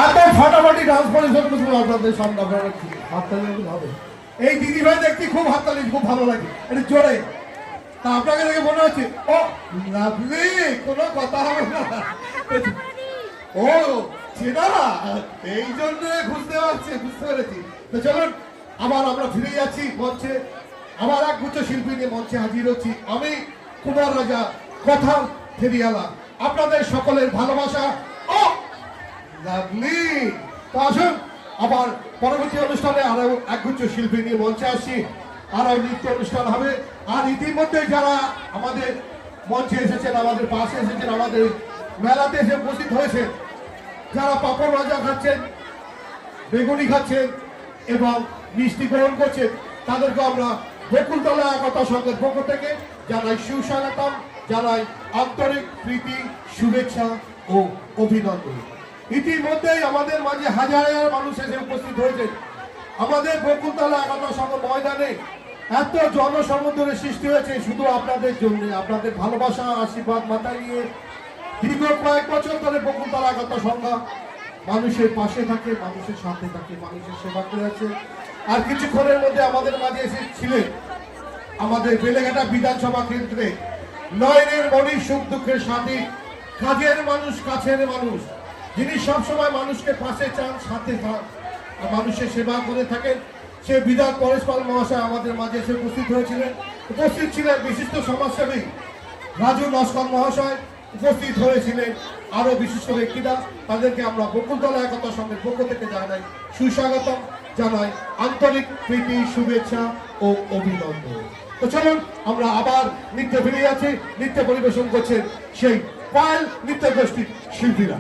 এত ফাটাফাটি ডান্স পরিবেশন করছিল আপনাদের সামনে, আপনারা হাততালি হবে। এই দিদি ভাই দেখতে খুব হাততালি, খুব ভালো লাগে, একটু জোরে। তা আপনাকে দেখে মনে হচ্ছে ও লাভলি, কোনো কথা হবে না। ও চেনা, এই জন্য বুঝতে পারছি, বুঝতে পেরেছি। তো চলুন আবার আমরা ফিরে যাচ্ছি মঞ্চে, আবার এক গুচ্ছ শিল্পী নিয়ে মঞ্চে হাজির হচ্ছি। আমি কুমার রাজা, কথা ফেরিয়ালা, আপনাদের সকলের ভালোবাসা। ও লাভলি। তো আসুন আবার পরবর্তী অনুষ্ঠানে আরো একগুচ্ছ শিল্পী নিয়ে মঞ্চে আসছি, আরো নৃত্য অনুষ্ঠান হবে। আর ইতিমধ্যে যারা আমাদের মঞ্চে এসেছেন, আমাদের পাশে এসেছেন, আমাদের মেলাতে এসে উপস্থিত হয়েছেন, যারা পাপড় ভাজা খাচ্ছেন, বেগুনি খাচ্ছেন এবং মিষ্টি গ্রহণ করছেন, তাদেরকে আমরা বকুলতলা একতা সংঘের পক্ষ থেকে জানাই সুস্বাগতম, জানাই আন্তরিক প্রীতি, শুভেচ্ছা ও অভিনন্দন। ইতিমধ্যেই আমাদের মাঝে হাজার হাজার মানুষ এসে উপস্থিত হয়েছে। আমাদের বকুলতলা একতা সংঘ ময়দানে এত জনসমুদ্রের সৃষ্টি হয়েছে শুধু আপনাদের জন্য, আপনাদের ভালোবাসা আশীর্বাদ মাথায় নিয়ে দীর্ঘ কয়েক বছর ধরে বকুলতলা একতা সংঘ মানুষের পাশে থাকে, মানুষের সাথে থাকে, মানুষের সেবা করে আছে। আর কিছুক্ষণের মধ্যে আমাদের মাঝে এসেছিলেন আমাদের বেলেঘাটা বিধানসভা কেন্দ্রে নয়নের মণি, সুখ দুঃখের সাথী, কাজের মানুষ, কাছের মানুষ, যিনি সবসময় মানুষকে পাশে চান, সাথে মানুষের সেবা করে থাকেন, সে বিধান পরেশ পাল মহাশয় আমাদের মাঝে এসে উপস্থিত হয়েছিলেন। উপস্থিত ছিলেন বিশিষ্ট সমাজসেবী রাজু নস্কর মহাশয়, উপস্থিত হয়েছিলেন আরো বিশিষ্ট ব্যক্তিরা। তাদেরকে আমরা বকুলতলা একতা সংঘের পক্ষ থেকে জানাই সুস্বাগতম, জানাই আন্তরিক প্রীতি, শুভেচ্ছা ও অভিনন্দন। তো চলুন আমরা আবার নৃত্য ফিরে যাচ্ছি। নৃত্য পরিবেশন করছেন সেই পায়েল নৃত্য গোষ্ঠীর শিল্পীরা।